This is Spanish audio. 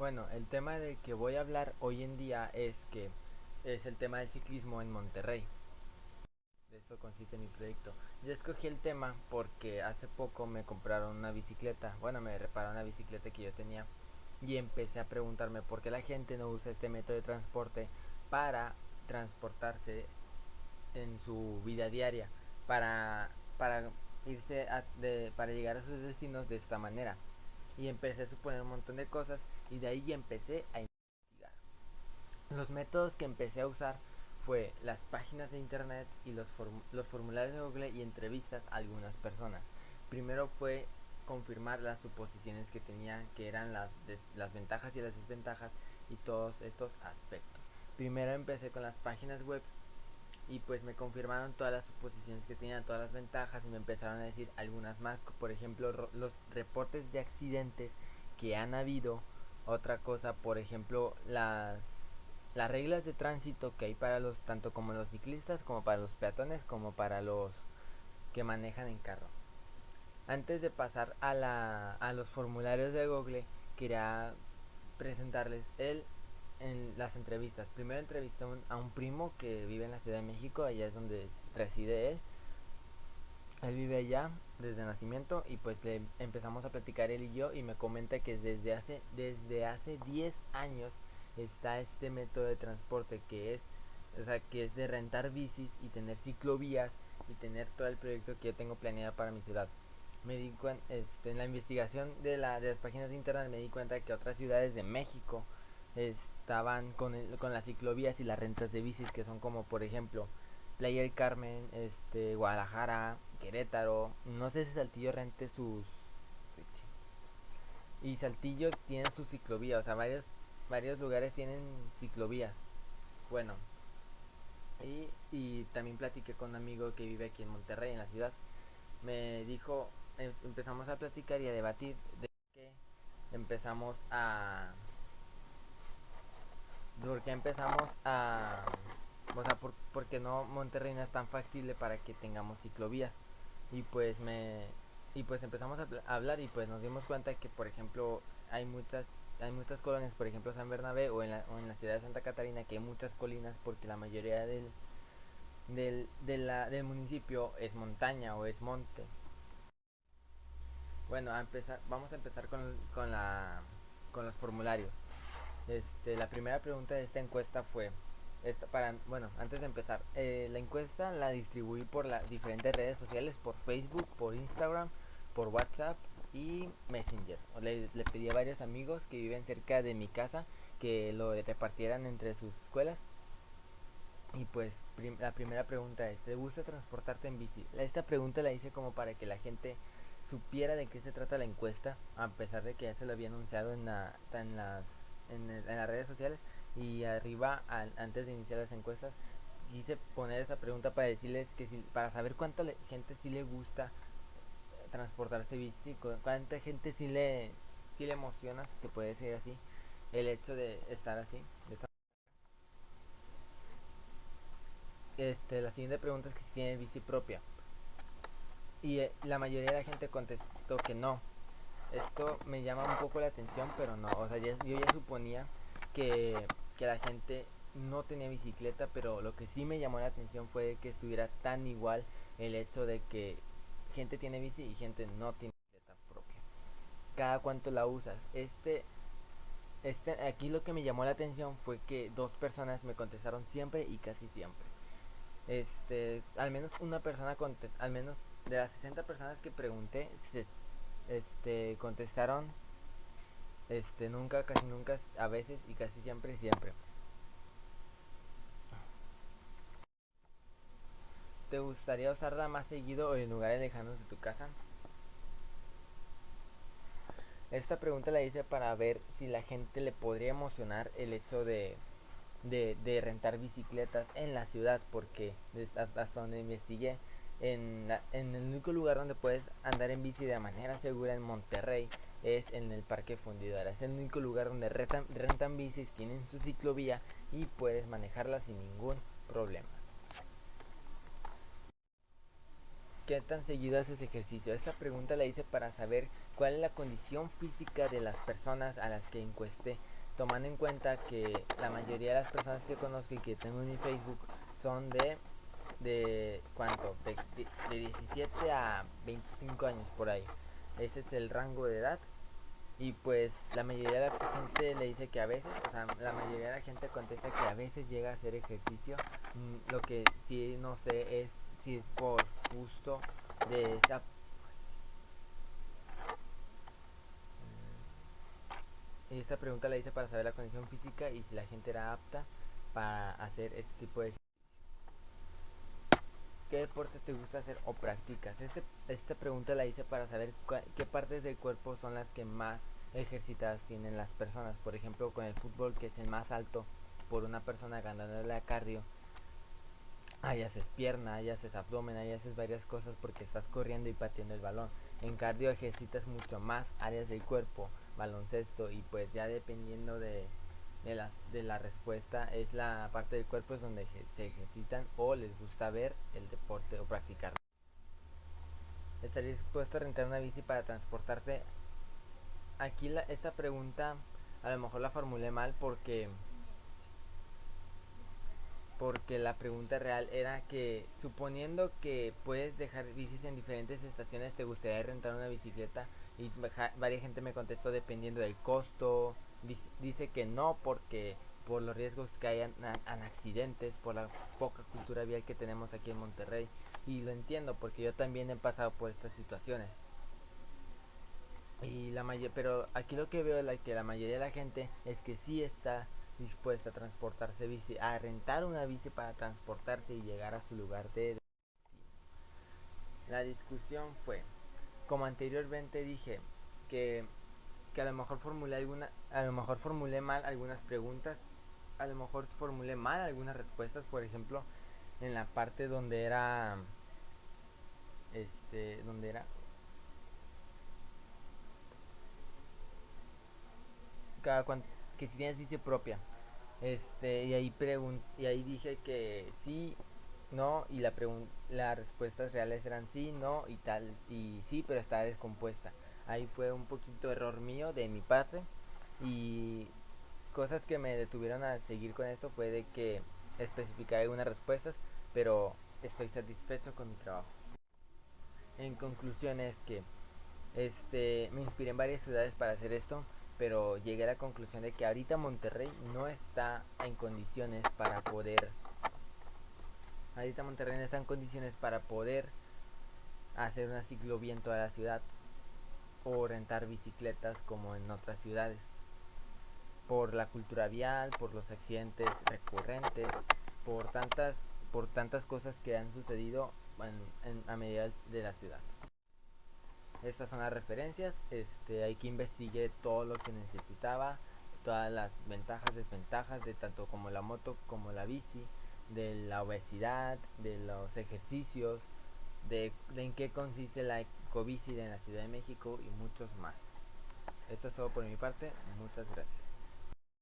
Bueno, el tema de que voy a hablar hoy en día es el tema del ciclismo en Monterrey. De eso consiste mi proyecto. Yo escogí el tema porque hace poco me compraron una bicicleta. Bueno, me repararon la bicicleta que yo tenía y empecé a preguntarme por qué la gente no usa este método de transporte para transportarse en su vida diaria, para para llegar a sus destinos de esta manera. Y empecé a suponer un montón de cosas y de ahí empecé a investigar. Los métodos que empecé a usar fue las páginas de internet y los formularios de Google y entrevistas a algunas personas. Primero fue confirmar las suposiciones que tenía, que eran las ventajas y las desventajas y todos estos aspectos. Primero empecé con las páginas web y pues me confirmaron todas las suposiciones que tenían, todas las ventajas y me empezaron a decir algunas más, por ejemplo los reportes de accidentes que han habido. Otra cosa, por ejemplo, las reglas de tránsito que hay para los, tanto como los ciclistas, como para los peatones, como para los que manejan en carro. Antes de pasar a los formularios de Google, quería presentarles en las entrevistas. Primero entrevisté a un primo que vive en la Ciudad de México, allá es donde reside él. Él vive allá desde nacimiento y pues le empezamos a platicar él y yo y me comenta que desde hace 10 años está este método de transporte que es de rentar bicis y tener ciclovías y tener todo el proyecto que yo tengo planeado para mi ciudad. En la investigación de las páginas de internet me di cuenta que otras ciudades de México estaban con las ciclovías y las rentas de bicis, que son como por ejemplo Playa del Carmen, Guadalajara, Querétaro. No sé si Saltillo rente sus. Y Saltillo tiene su ciclovía, o sea, varios lugares tienen ciclovías. Bueno, y también platiqué con un amigo que vive aquí en Monterrey, en la ciudad. Me dijo, empezamos a platicar y a debatir de que empezamos a. Porque empezamos a. O sea, porque no Monterrey no es tan factible para que tengamos ciclovías. Y pues empezamos a hablar y pues nos dimos cuenta que por ejemplo hay muchas colonias, por ejemplo San Bernabé o en la ciudad de Santa Catarina, que hay muchas colinas porque la mayoría del municipio es montaña o es monte. Bueno, vamos a empezar con los formularios. La primera pregunta de esta encuesta fue, bueno, antes de empezar, la encuesta la distribuí por las diferentes redes sociales, por Facebook, por Instagram, por WhatsApp y Messenger. Le pedí a varios amigos que viven cerca de mi casa que lo repartieran entre sus escuelas. Y pues la primera pregunta es, ¿te gusta transportarte en bici? Esta pregunta la hice como para que la gente supiera de qué se trata la encuesta, a pesar de que ya se lo había anunciado en las redes sociales. Y arriba, antes de iniciar las encuestas, quise poner esa pregunta para decirles que para saber cuánta gente sí le gusta transportarse bici, cuánta gente sí le emociona, si se puede decir así, el hecho de estar así, de estar. La siguiente pregunta es que si tiene bici propia. Y la mayoría de la gente contestó que no. Esto me llama un poco la atención, pero no. O sea, yo ya suponía que la gente no tenía bicicleta, pero lo que sí me llamó la atención fue que estuviera tan igual el hecho de que gente tiene bici y gente no tiene bicicleta propia. Cada cuánto la usas. Aquí lo que me llamó la atención fue que dos personas me contestaron siempre y casi siempre. Al menos una persona al menos de las 60 personas que pregunté, contestaron nunca, casi nunca, a veces y casi siempre, siempre. ¿Te gustaría usarla más seguido o en lugares lejanos de tu casa? Esta pregunta la hice para ver si la gente le podría emocionar el hecho de rentar bicicletas en la ciudad, porque hasta donde investigué, en el único lugar donde puedes andar en bici de manera segura en Monterrey es en el Parque Fundidora. Es el único lugar donde rentan bicis, tienen su ciclovía y puedes manejarla sin ningún problema. ¿qué tan seguido haces ejercicio? Esta pregunta la hice para saber cuál es la condición física de las personas a las que encuesté, tomando en cuenta que la mayoría de las personas que conozco y que tengo en mi Facebook son de ¿cuánto? De 17 a 25 años por ahí. Ese es el rango de edad. Y pues la mayoría de la gente le dice que a veces, o sea, la mayoría de la gente contesta que a veces llega a hacer ejercicio. Lo que sí no sé es si es por gusto de esa... Y esta pregunta la hice para saber la condición física y si la gente era apta para hacer este tipo de... ¿Qué deporte te gusta hacer o practicas? Esta pregunta la hice para saber qué partes del cuerpo son las que más ejercitadas tienen las personas. Por ejemplo, con el fútbol, que es el más alto por una persona ganándole a cardio, ahí haces pierna, ahí haces abdomen, ahí haces varias cosas porque estás corriendo y pateando el balón. En cardio ejercitas mucho más áreas del cuerpo, baloncesto, y pues ya dependiendo de la respuesta es la parte del cuerpo es donde se ejercitan o les gusta ver el deporte o practicarlo. ¿Estarías dispuesto a rentar una bici para transportarte? Aquí esta pregunta a lo mejor la formulé mal porque la pregunta real era que suponiendo que puedes dejar bicis en diferentes estaciones, ¿te gustaría rentar una bicicleta? Y varias gente me contestó dependiendo del costo. Dice que no porque por los riesgos que hay en accidentes, por la poca cultura vial que tenemos aquí en Monterrey. Y lo entiendo porque yo también he pasado por estas situaciones. Pero aquí lo que veo es que la mayoría de la gente es que sí está dispuesta a transportarse bici, a rentar una bici para transportarse y llegar a su lugar de destino. La discusión fue, como anteriormente dije, que, que a lo mejor formulé mal algunas preguntas, a lo mejor formulé mal algunas respuestas, por ejemplo, en la parte donde era cada que si tienes bici propia. Y ahí dije que sí, no, y las respuestas reales eran sí, no y tal, y sí, pero estaba descompuesta. Ahí fue un poquito error mío de mi parte y cosas que me detuvieron a seguir con esto fue de que especificar algunas respuestas, pero estoy satisfecho con mi trabajo. En conclusión es que me inspiré en varias ciudades para hacer esto, pero llegué a la conclusión de que ahorita Monterrey no está en condiciones para poder hacer una ciclovía en toda la ciudad o rentar bicicletas como en otras ciudades por la cultura vial, por los accidentes recurrentes, por tantas por tantas cosas que han sucedido a medida de la ciudad. Estas son las referencias. Hay que investigué todo lo que necesitaba, todas las ventajas, desventajas de tanto como la moto como la bici, de la obesidad, de los ejercicios, de en qué consiste la ecobici en la Ciudad de México y muchos más. Esto es todo por mi parte. Muchas gracias.